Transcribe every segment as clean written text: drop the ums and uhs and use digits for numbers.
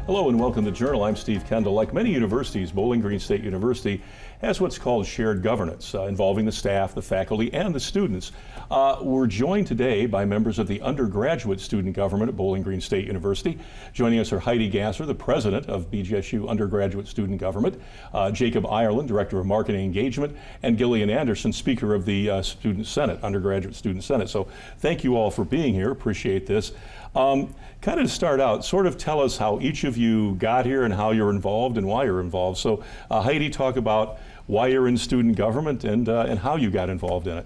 Hello and welcome to the Journal. I'm Steve Kendall. Like many universities, Bowling Green State University has what's called shared governance, involving the staff, the faculty, and the students. We're joined today by members of the undergraduate student government at Bowling Green State University. Joining us are Heidi Gasser, the president of BGSU Undergraduate Student Government, Jacob Irelan, director of marketing engagement, and Gyllien Anderson, speaker of the Student Senate, Undergraduate Student Senate. So thank you all for being here. Appreciate this. Kind of to start out, sort of tell us how each of you got here and how you're involved and why you're involved. So Heidi, talk about why you're in student government and how you got involved in it.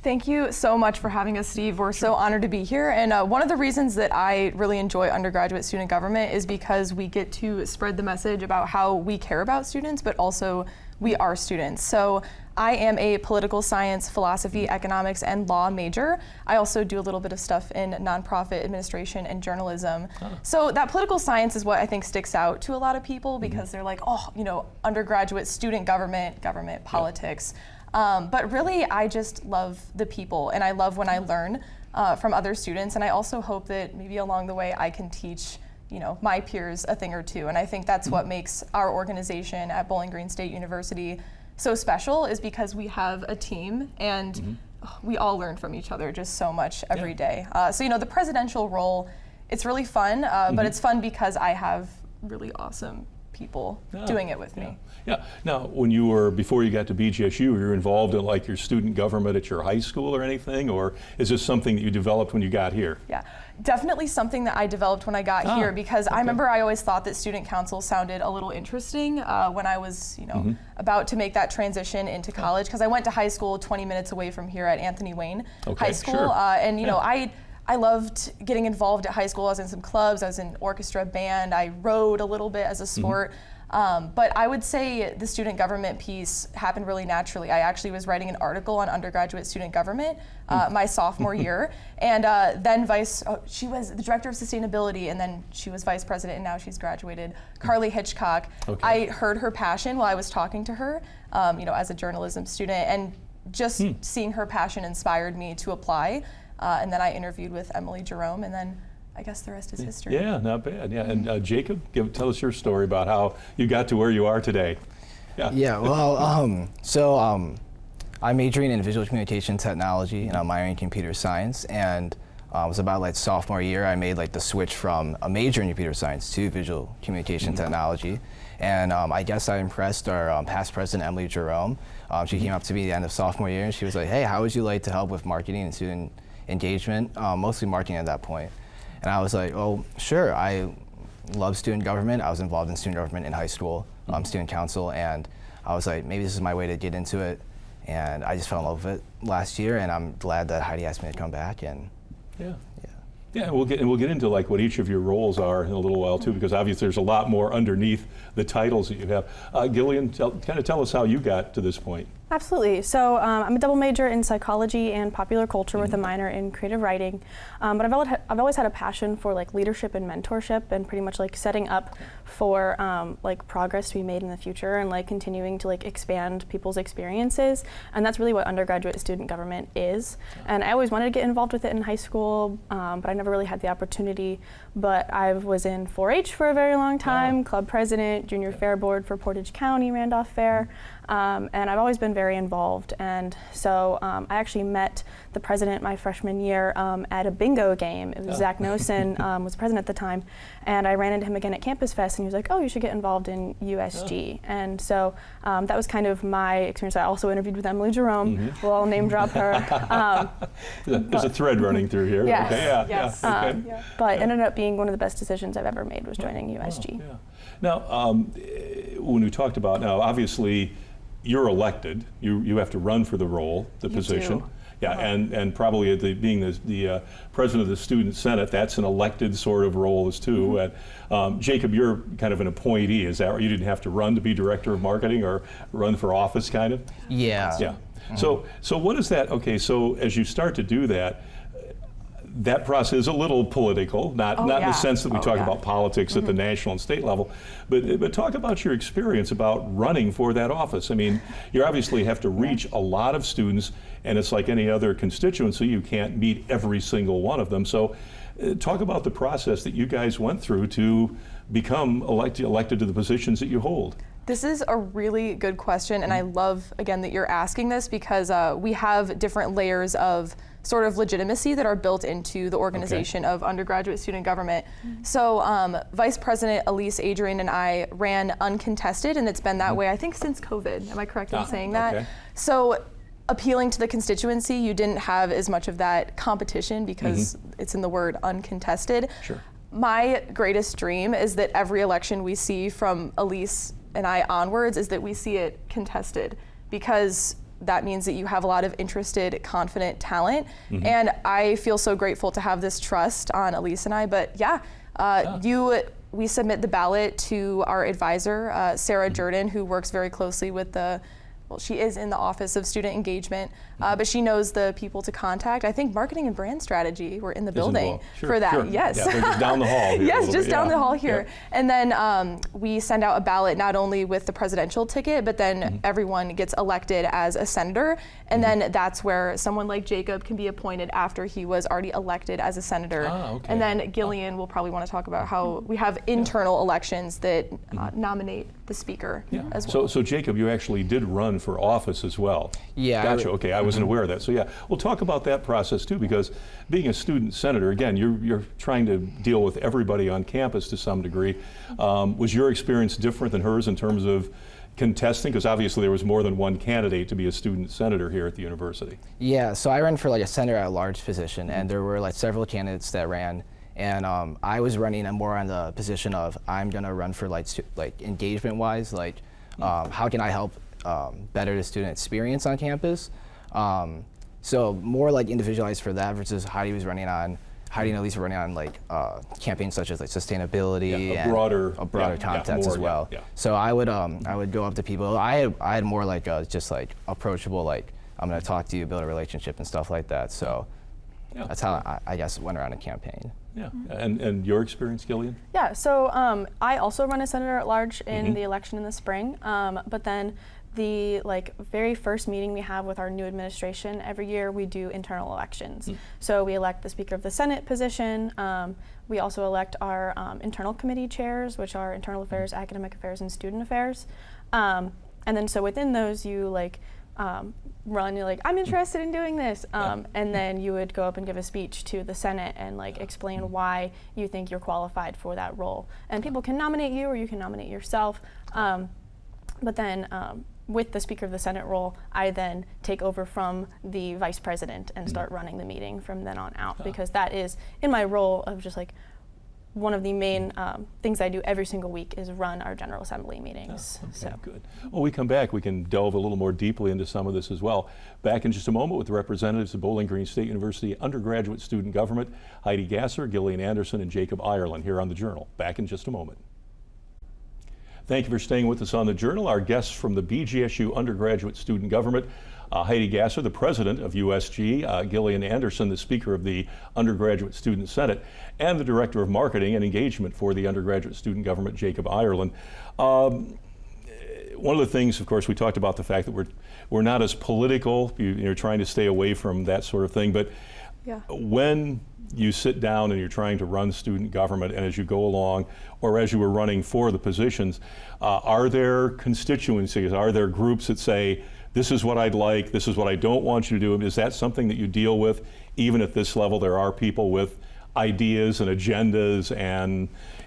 Thank you so much for having us, Steve. We're so honored to be here. And one of the reasons that I really enjoy undergraduate student government is because we get to spread the message about how we care about students, but also we are students. So I am a political science, philosophy, economics, and law major. I also do a little bit of stuff in nonprofit administration and journalism. So that political science is what I think sticks out to a lot of people because they're like, oh, you know, undergraduate student government, politics. But really, I just love the people, and I love when I learn from other students, and I also hope that maybe along the way I can teach my peers a thing or two. And I think that's what makes our organization at Bowling Green State University so special, is because we have a team and we all learn from each other just so much every day. So the presidential role, it's really fun, but it's fun because I have really awesome people doing it with me. Yeah. Now, before you got to BGSU, were you involved in like your student government at your high school or anything, or is this something that you developed when you got here? Yeah, definitely something that I developed when I got here, because I remember I always thought that student council sounded a little interesting when I was, about to make that transition into college, because I went to high school 20 minutes away from here at Anthony Wayne High School, and I loved getting involved at high school. I was in some clubs, I was in orchestra, band, I rode a little bit as a sport. But I would say the student government piece happened really naturally. I actually was writing an article on undergraduate student government my sophomore year, and then she was the director of sustainability, and then she was vice president, and now she's graduated, Carly Hitchcock. I heard her passion while I was talking to her, as a journalism student, and just seeing her passion inspired me to apply. And then I interviewed with Emily Jerome, and then I guess the rest is history. Yeah, not bad. Yeah, and Jacob, tell us your story about how you got to where you are today. Yeah. Well, I'm majoring in visual communication technology, and I'm minoring in computer science. And it was about like sophomore year, I made like the switch from a major in computer science to visual communication technology. And I guess I impressed our past president, Emily Jerome. She came up to me at the end of sophomore year, and she was like, "Hey, how would you like to help with marketing and student engagement?" Mostly marketing at that point. And I was like, oh, sure. I love student government. I was involved in student government in high school, student council, and I was like, maybe this is my way to get into it. And I just fell in love with it last year, and I'm glad that Heidi asked me to come back. And yeah, we'll get into like what each of your roles are in a little while too, because obviously there's a lot more underneath the titles that you have. Gyllien, kind of tell us how you got to this point. Absolutely. So I'm a double major in psychology and popular culture with a minor in creative writing. But I've always had a passion for like leadership and mentorship, and pretty much like setting up for like progress to be made in the future, and like continuing to like expand people's experiences. And that's really what undergraduate student government is. And I always wanted to get involved with it in high school, but I never really had the opportunity. But I was in 4-H for a very long time, club president, junior fair board for Portage County, Randolph Fair. And I've always been very involved, and so I actually met the president my freshman year at a bingo game. It was Zach Nosen was president at the time, and I ran into him again at Campus Fest, and he was like, "Oh, you should get involved in USG." And so that was kind of my experience. I also interviewed with Emily Jerome. We'll name drop her. There's a thread running through here. Yes, yes. But it ended up being one of the best decisions I've ever made, was joining USG. Now, when we talked about, now obviously you're elected, you have to run for the role, the position. Do. Yeah, and probably being the president of the Student Senate, that's an elected sort of role as too. And Jacob, you're kind of an appointee, is that right? You didn't have to run to be director of marketing or run for office, kind of? Yeah. Yeah. So what is that? Okay, so as you start to do that, that process is a little political, not in the sense that we talk about politics at the national and state level, but talk about your experience about running for that office. I mean, you obviously have to reach a lot of students, and it's like any other constituency, you can't meet every single one of them. So talk about the process that you guys went through to become elected to the positions that you hold? This is a really good question, and I love, again, that you're asking this because we have different layers of sort of legitimacy that are built into the organization of undergraduate student government. So Vice President Elise Adrian and I ran uncontested, and it's been that way, I think, since COVID. Am I correct in saying that? Okay. So appealing to the constituency, you didn't have as much of that competition because it's in the word uncontested. Sure. My greatest dream is that every election we see from Elise and I onwards is that we see it contested, because that means that you have a lot of interested, confident talent. And I feel so grateful to have this trust on Elise and I. But yeah, we submit the ballot to our advisor, Sarah Jordan, who works very closely with she is in the Office of Student Engagement, but she knows the people to contact. I think marketing and brand strategy were in the building for that. Sure. Yes. Yeah, they're just down the hall here. Yes, just down the hall here. And then we send out a ballot not only with the presidential ticket, but then everyone gets elected as a senator. And then that's where someone like Jacob can be appointed after he was already elected as a senator. And then Gyllien will probably want to talk about how we have internal elections that nominate the speaker as well. So Jacob, you actually did run for office as well. Yeah. Gotcha. Okay, I wasn't aware of that. So yeah, we'll talk about that process too, because being a student senator, again, you're trying to deal with everybody on campus to some degree. Was your experience different than hers in terms of contesting? Because obviously there was more than one candidate to be a student senator here at the university. Yeah, so I ran for like a senator at large position, and there were like several candidates that ran. And I was running more on the position of I'm gonna run for like engagement-wise, like how can I help better the student experience on campus? So more like individualized for that versus Heidi and Elise were running on like campaigns such as like sustainability a broader context as well. So I would go up to people. I had more like just like approachable, like I'm gonna talk to you, build a relationship and stuff like that. So that's how I guess went around a campaign. Yeah, and your experience, Gyllien? Yeah, so I also run as senator at large in the election in the spring, but then the very first meeting we have with our new administration every year, we do internal elections. So we elect the Speaker of the Senate position. We also elect our internal committee chairs, which are internal affairs, academic affairs, and student affairs. And then so within those, you run, you're like, I'm interested in doing this. And then you would go up and give a speech to the Senate and explain why you think you're qualified for that role. And people can nominate you or you can nominate yourself. But then with the Speaker of the Senate role, I then take over from the Vice President and start running the meeting from then on out, because that is in my role of just one of the main things I do every single week is run our General Assembly meetings. Okay, good. When we come back, we can delve a little more deeply into some of this as well. Back in just a moment with the representatives of Bowling Green State University Undergraduate Student Government, Heidi Gasser, Gyllien Anderson, and Jacob Irelan here on The Journal. Back in just a moment. Thank you for staying with us on The Journal. Our guests from the BGSU Undergraduate Student Government, Heidi Gasser, the president of USG, Gyllien Anderson, the speaker of the Undergraduate Student Senate, and the director of marketing and engagement for the Undergraduate Student Government, Jacob Irelan. One of the things, of course, we talked about the fact that we're not as political. You're trying to stay away from that sort of thing. But when you sit down and you're trying to run student government, and as you go along, or as you were running for the positions, are there constituencies, are there groups that say, this is what I'd like, this is what I don't want you to do? Is that something that you deal with? Even at this level, there are people with ideas and agendas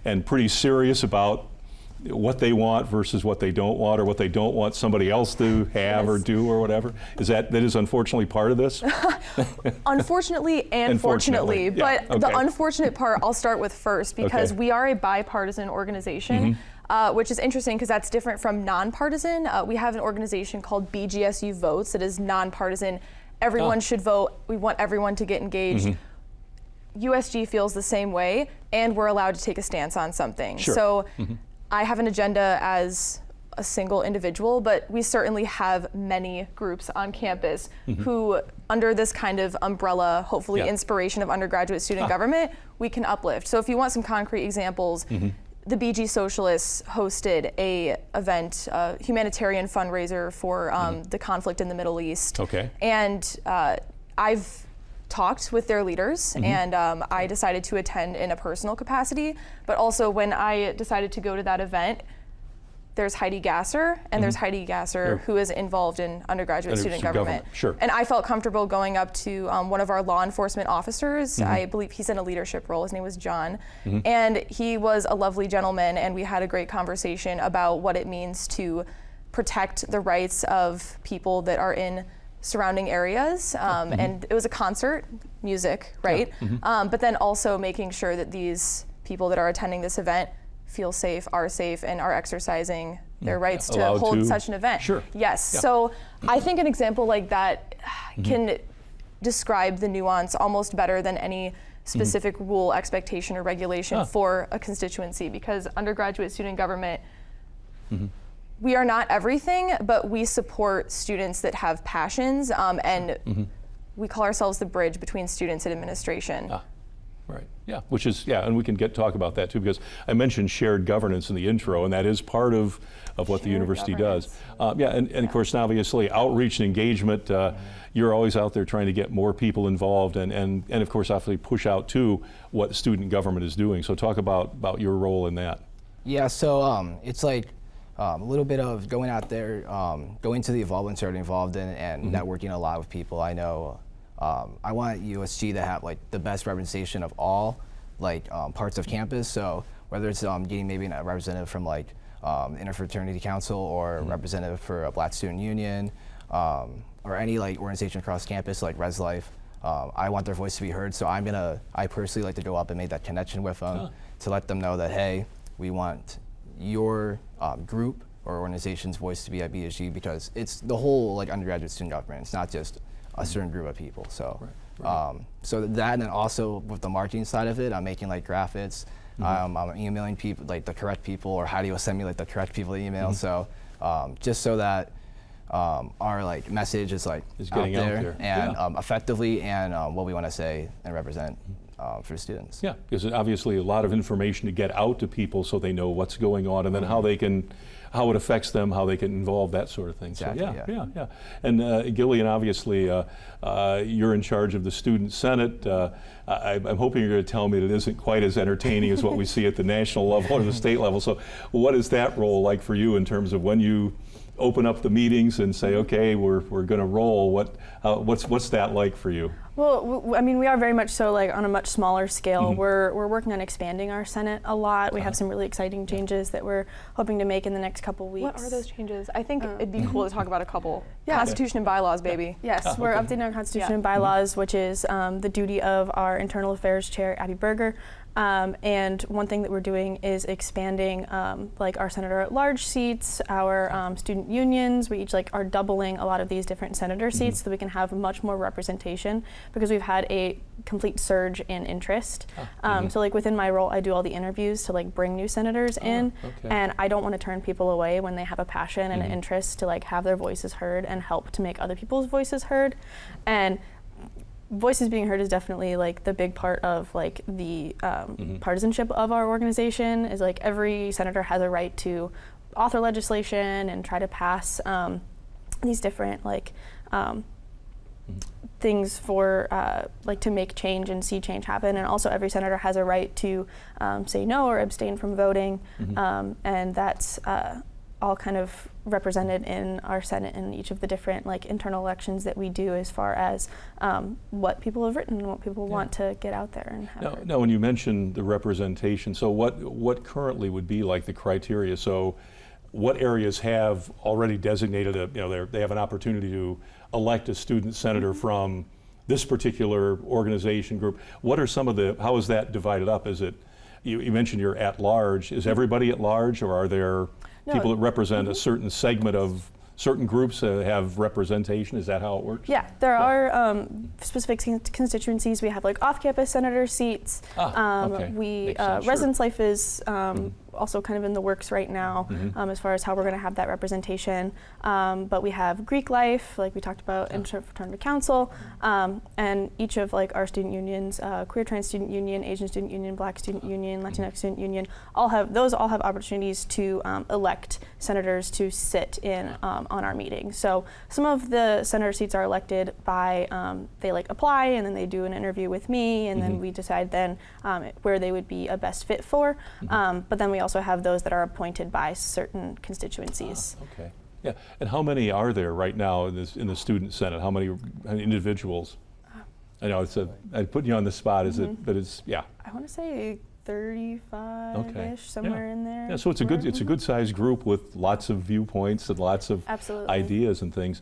and pretty serious about what they want versus what they don't want, or what they don't want somebody else to have or do or whatever. That is unfortunately part of this? Unfortunately and fortunately. But the unfortunate part I'll start with first, because we are a bipartisan organization. Which is interesting because that's different from nonpartisan. We have an organization called BGSU Votes that is nonpartisan. Everyone should vote. We want everyone to get engaged. USG feels the same way, and we're allowed to take a stance on something. So I have an agenda as a single individual, but we certainly have many groups on campus who, under this kind of umbrella, hopefully inspiration of undergraduate student government, we can uplift. So if you want some concrete examples, the BG Socialists hosted a event, a humanitarian fundraiser for the conflict in the Middle East. And I've talked with their leaders, and I decided to attend in a personal capacity. But also, when I decided to go to that event, there's Heidi Gasser, and there's Heidi Gasser, who is involved in undergraduate student government. Sure. And I felt comfortable going up to one of our law enforcement officers. I believe he's in a leadership role. His name was John. And he was a lovely gentleman, and we had a great conversation about what it means to protect the rights of people that are in surrounding areas. And it was a concert, music, right? But then also making sure that these people that are attending this event feel safe, and are exercising their rights to hold such an event. Sure. Yes. Yeah. So I think an example like that can describe the nuance almost better than any specific rule, expectation, or regulation for a constituency, because undergraduate student government, we are not everything, but we support students that have passions, and we call ourselves the bridge between students and administration. Right. Yeah. Which is and we can talk about that too, because I mentioned shared governance in the intro, and that is part of what the university does. And of course, now obviously outreach and engagement. You're always out there trying to get more people involved, and of course, obviously push out to what student government is doing. So talk about your role in that. Yeah. So it's like a little bit of going out there, going to the involvement, starting involved in, and networking a lot with people. I know. I want USG to have like the best representation of all parts of campus. So whether it's getting maybe a representative from like Interfraternity Council or a representative for a Black Student Union or any like organization across campus like Res Life, I want their voice to be heard. So I personally like to go up and make that connection with them to let them know that, hey, we want your group or organization's voice to be at BGSU, because it's the whole like undergraduate student government. It's not just a certain group of people. So so that, and then also with the marketing side of it, I'm making like graphics. I'm emailing people, like the correct people, or Heidi will send me like the correct people to email. So just so that our like message is like getting out out there and effectively, and what we want to say and represent for students. Yeah, because obviously a lot of information to get out to people so they know what's going on, and then how it affects them, how they can involve, that sort of thing. Exactly, so yeah. And Gyllien, obviously you're in charge of the Student Senate. I'm hoping you're going to tell me that it isn't quite as entertaining as what we see at the national level or the state level. So what is that role like for you in terms of when you open up the meetings and say, okay, we're going to roll? What's that like for you? Well, I mean, we are very much so like on a much smaller scale. We're working on expanding our Senate a lot. We have some really exciting changes that we're hoping to make in the next couple weeks. What are those changes? I think it'd be cool to talk about a couple. Constitution and bylaws, baby. Yes, we're updating our Constitution and bylaws, which is the duty of our Internal Affairs Chair, Abby Berger. And one thing that we're doing is expanding like our senator at large seats, our student unions. We each like are doubling a lot of these different senator seats so that we can have much more representation, because we've had a complete surge in interest. So like within my role, I do all the interviews to like bring new senators in, and I don't want to turn people away when they have a passion and an interest to like have their voices heard and help to make other people's voices heard. And voices being heard is definitely like the big part of like the partisanship of our organization. Is like every senator has a right to author legislation and try to pass these different like things for like to make change and see change happen. And also every senator has a right to say no or abstain from voting, and that's all kind of represented in our Senate and each of the different like internal elections that we do, as far as what people have written and what people want to get out there and have. Now, when you mentioned the representation, so what currently would be like the criteria? So what areas have already designated they have an opportunity to elect a student senator from this particular organization group? What are some of how is that divided up? Is it, you mentioned you're at large. Is everybody at large, or are there people that represent a certain segment of certain groups have representation? Is that how it works? Yeah, there are specific constituencies. We have like off-campus senator seats. Okay. Residence life is also kind of in the works right now as far as how we're going to have that representation. But we have Greek Life, like we talked about, Interfraternity Council, and each of like our student unions, Queer Trans Student Union, Asian Student Union, Black Student Union, Latinx Student Union, all have opportunities to elect senators to sit in on our meetings. So some of the senator seats are elected by they like apply and then they do an interview with me, and then we decide then where they would be a best fit for. But then we also have those that are appointed by certain constituencies. Okay. Yeah. And how many are there right now in the Student Senate? How many individuals? I know I put you on the spot. Is it? But it's yeah. I want to say 35-ish, somewhere in there. Yeah. So it's a good sized group with lots of viewpoints and lots of ideas and things.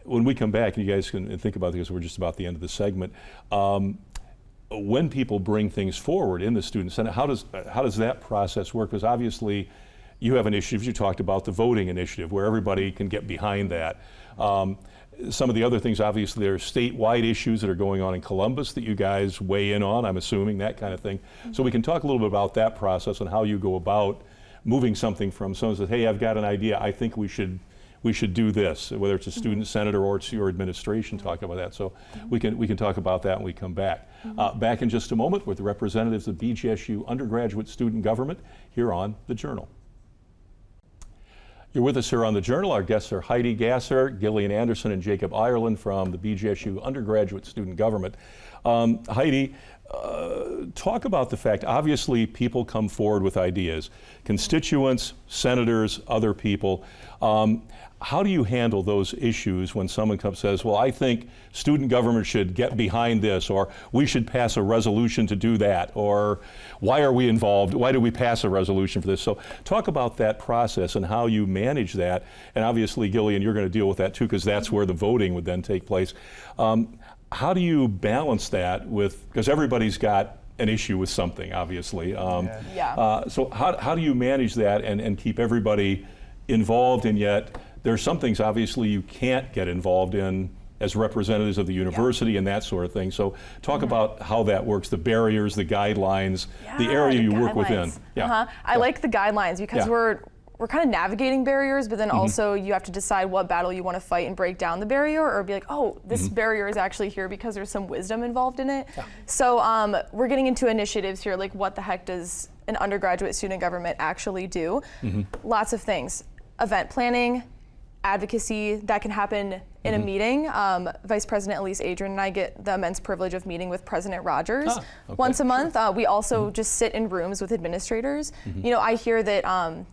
When we come back, and you guys can think about this, we're just about the end of the segment. When people bring things forward in the Student Senate, how does that process work? Because obviously, you have initiatives. You talked about the voting initiative, where everybody can get behind that. Some of the other things, obviously, there are statewide issues that are going on in Columbus that you guys weigh in on, I'm assuming, that kind of thing. So we can talk a little bit about that process and how you go about moving something from someone says, hey, I've got an idea, I think we should do this, whether it's a student senator or it's your administration talking about that. So we can talk about that when we come back. Back in just a moment with the representatives of BGSU Undergraduate Student Government here on The Journal. You're with us here on The Journal. Our guests are Heidi Gasser, Gyllien Anderson, and Jacob Irelan from the BGSU Undergraduate Student Government. Heidi, talk about the fact, obviously people come forward with ideas, constituents, senators, other people. How do you handle those issues when someone says, well, I think student government should get behind this, or we should pass a resolution to do that, or why are we involved? Why do we pass a resolution for this? So talk about that process and how you manage that. And obviously, Gyllien, you're going to deal with that too, because that's where the voting would then take place. How do you balance that with, because everybody's got an issue with something, obviously. So how do you manage that and keep everybody involved, and yet there's some things obviously you can't get involved in as representatives of the university and that sort of thing. So talk about how that works, the barriers, the guidelines, the area you work within. I like the guidelines because we're kind of navigating barriers, but then also you have to decide what battle you want to fight and break down the barrier, or be like, oh, this barrier is actually here because there's some wisdom involved in it. So we're getting into initiatives here, like what the heck does an undergraduate student government actually do? Lots of things. Event planning, advocacy, that can happen in a meeting. Vice President Elise Adrian and I get the immense privilege of meeting with President Rogers once a month. We also just sit in rooms with administrators. You know, I hear that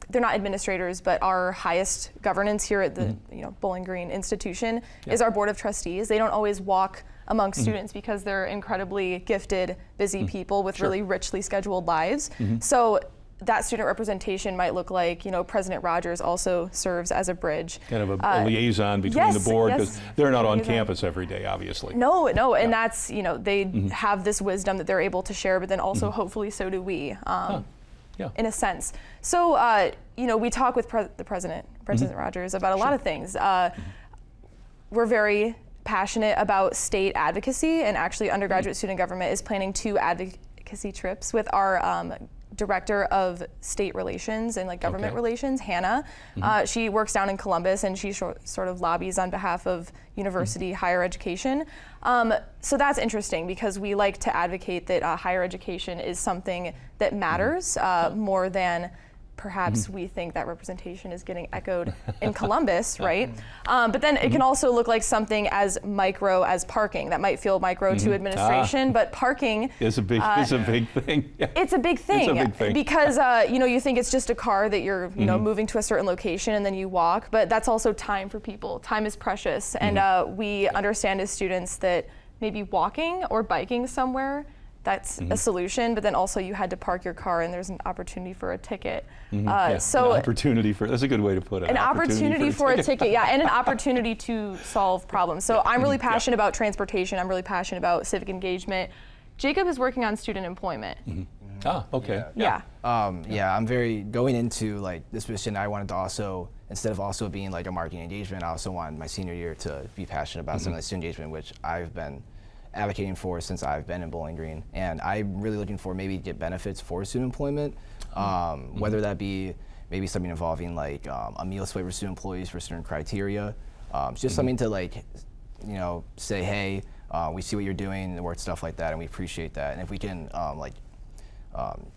they're not administrators, but our highest governance here at the Bowling Green institution is our Board of Trustees. They don't always walk among students because they're incredibly gifted, busy people with really richly scheduled lives. So that student representation might look like, President Rogers also serves as a bridge. Kind of a liaison between the board, because they're not on campus every day, obviously. No, and that's, they have this wisdom that they're able to share, but then also hopefully so do we, in a sense. So, we talk with the President Rogers, about a lot of things. We're very passionate about state advocacy, and actually undergraduate student government is planning 2 advocacy trips with our Director of State Relations and Government Relations, Hannah. She works down in Columbus, and she sort of lobbies on behalf of university higher education. So that's interesting because we like to advocate that higher education is something that matters more than perhaps we think that representation is getting echoed in Columbus, right? But then it can also look like something as micro as parking. That might feel micro to administration, but parking is a big thing. It's a big thing, because you think it's just a car that you're moving to a certain location and then you walk, but that's also time for people. Time is precious, and we understand as students that maybe walking or biking somewhere, that's a solution, but then also you had to park your car and there's an opportunity for a ticket. So an opportunity for, that's a good way to put it. An opportunity for a ticket, and an opportunity to solve problems. So I'm really passionate about transportation. I'm really passionate about civic engagement. Jacob is working on student employment. I'm very, going into this position, I wanted to also, instead of also being a marketing engagement, I also wanted my senior year to be passionate about some of the student engagement, which I've been advocating for since I've been in Bowling Green, and I'm really looking for maybe get benefits for student employment. whether that be maybe something involving like a meal split for student employees for certain criteria. Just something to like, say, hey, we see what you're doing, or stuff like that, and we appreciate that. And if we can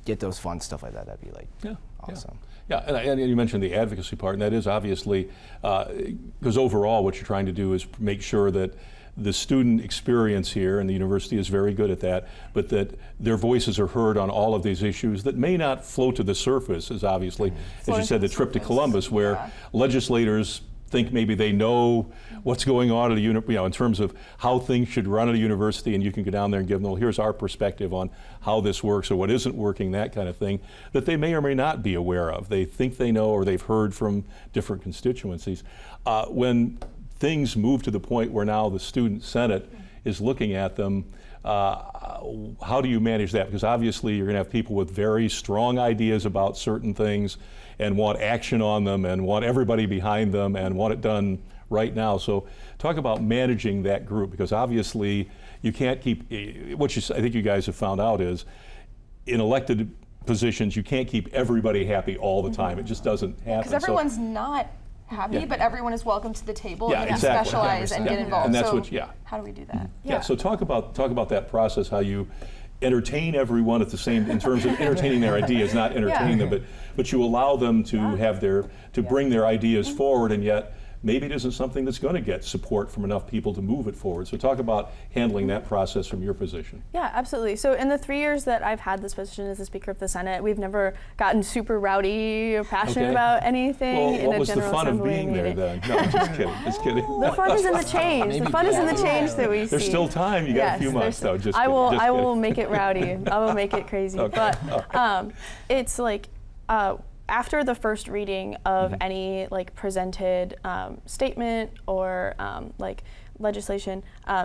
get those fun stuff like that, that'd be like awesome. Yeah, and you mentioned the advocacy part, and that is obviously, because overall what you're trying to do is make sure that the student experience here, and the university is very good at that, but that their voices are heard on all of these issues that may not float to the surface, as obviously, as you said, the trip to Columbus, where legislators think maybe they know what's going on at a in terms of how things should run at a university, and you can go down there and give them, well, here's our perspective on how this works or what isn't working, that kind of thing, that they may or may not be aware of. They think they know, or they've heard from different constituencies. When things move to the point where now the student senate is looking at them, how do you manage that? Because obviously you're going to have people with very strong ideas about certain things and want action on them and want everybody behind them and want it done right now. So talk about managing that group, because obviously you can't keep, what I think you guys have found out is, in elected positions, you can't keep everybody happy all the time. It just doesn't happen. Because everyone's not happy, but everyone is welcome to the table and exactly. specialize and get involved. And that's so how do we do that? Yeah, so talk about that process, how you entertain everyone at the same, in terms of entertaining their ideas, not entertaining them, but you allow them to have to bring their ideas forward, and yet maybe it isn't something that's going to get support from enough people to move it forward. So talk about handling that process from your position. Yeah, absolutely. So in the 3 years that I've had this position as the Speaker of the Senate, we've never gotten super rowdy or passionate about anything in what a was the General fun of Assembly being meeting. there then? No, I'm just kidding. Just kidding. The fun is in the change. The fun is in the change that we see. There's still time. You got a few months. No, just I kidding. will. Just I will kidding. make it rowdy. I will make it crazy. Okay. But it's like after the first reading of any like presented statement or like legislation,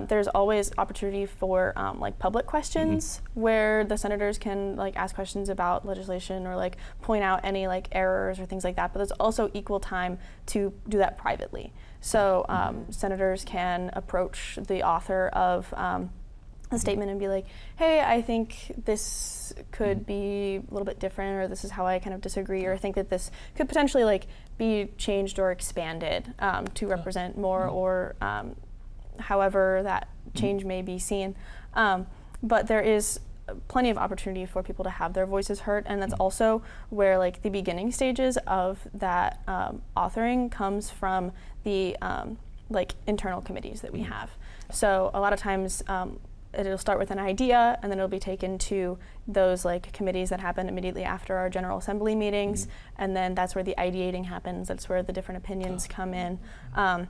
there's always opportunity for like public questions where the senators can like ask questions about legislation or like point out any like errors or things like that. But there's also equal time to do that privately. So senators can approach the author of a statement and be like, hey, I think this could be a little bit different, or this is how I kind of disagree, or I think that this could potentially like be changed or expanded to represent more, or however that change may be seen. But there is plenty of opportunity for people to have their voices heard, and that's also where like the beginning stages of that authoring comes from the like internal committees that we have. So a lot of times it'll start with an idea, and then it'll be taken to those like committees that happen immediately after our General Assembly meetings, and then that's where the ideating happens. That's where the different opinions come in. And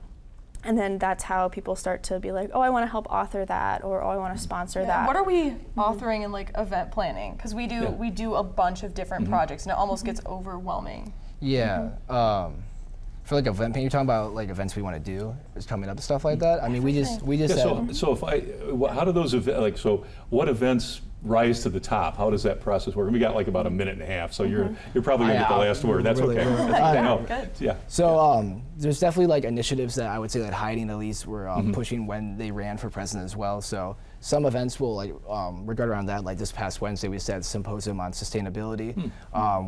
then that's how people start to be like, oh, I want to help author that, or oh, I want to sponsor that. What are we authoring in like event planning? Because we do a bunch of different projects, and it almost gets overwhelming. Yeah. For like event planning, you're talking about like events we want to do, is coming up and stuff like that. I mean, we just said, so how do those what events rise to the top? How does that process work? We got like about a minute and a half, so you're probably gonna get the last word. That's really, okay. really, That's good. Yeah. So there's definitely like initiatives that I would say that Heidi and Elise were pushing when they ran for president as well. So some events will like regard around that. Like this past Wednesday, we said symposium on sustainability,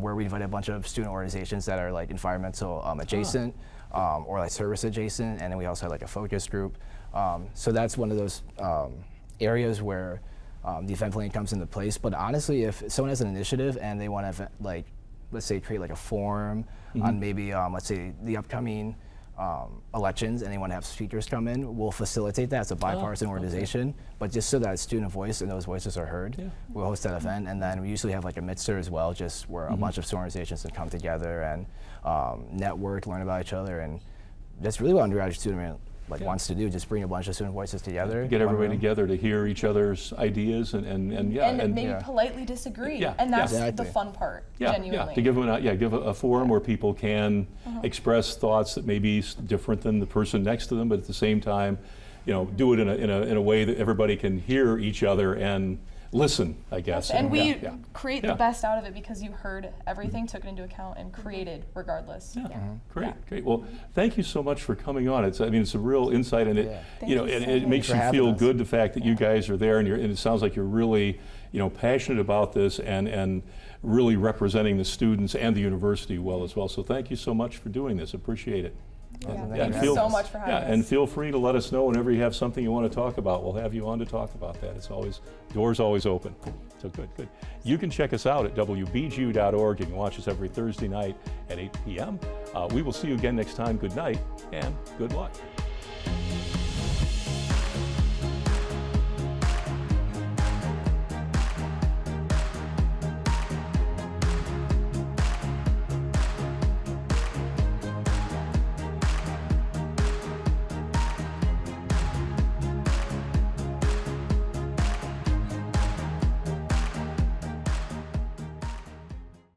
where we invited a bunch of student organizations that are like environmental adjacent or like service adjacent, and then we also had like a focus group. So that's one of those areas where the event planning comes into place. But honestly, if someone has an initiative and they want to like, let's say, create like a forum on maybe let's say the upcoming elections, and they want to have speakers come in, we'll facilitate that as a bipartisan organization. But just so that student voice and those voices are heard, we'll host that event, and then we usually have like a midster as well, just where a bunch of student organizations can come together and network, learn about each other, and that's really what undergraduate student wants to do, just bring a bunch of student voices together. Get everybody together to hear each other's ideas and maybe politely disagree. And that's the fun part, genuinely. To give them give a forum where people can express thoughts that may be different than the person next to them, but at the same time, do it in a way that everybody can hear each other and listen, I guess. And we yeah. create Yeah. the best out of it because you heard everything, took it into account, and created regardless. Yeah. Great, great. Well, thank you so much for coming on. It's a real insight, and it, Thank you know, you and so it much. makes for you having feel us. good the fact that you guys are there, and it sounds like you're really, passionate about this and really representing the students and the university well as well. So thank you so much for doing this. Appreciate it. Thank Thank you you so much for having us. And feel free to let us know whenever you have something you want to talk about. We'll have you on to talk about that. It's always, doors always open. So good, good. You can check us out at WBGU.org. You can watch us every Thursday night at 8 p.m. We will see you again next time. Good night and good luck.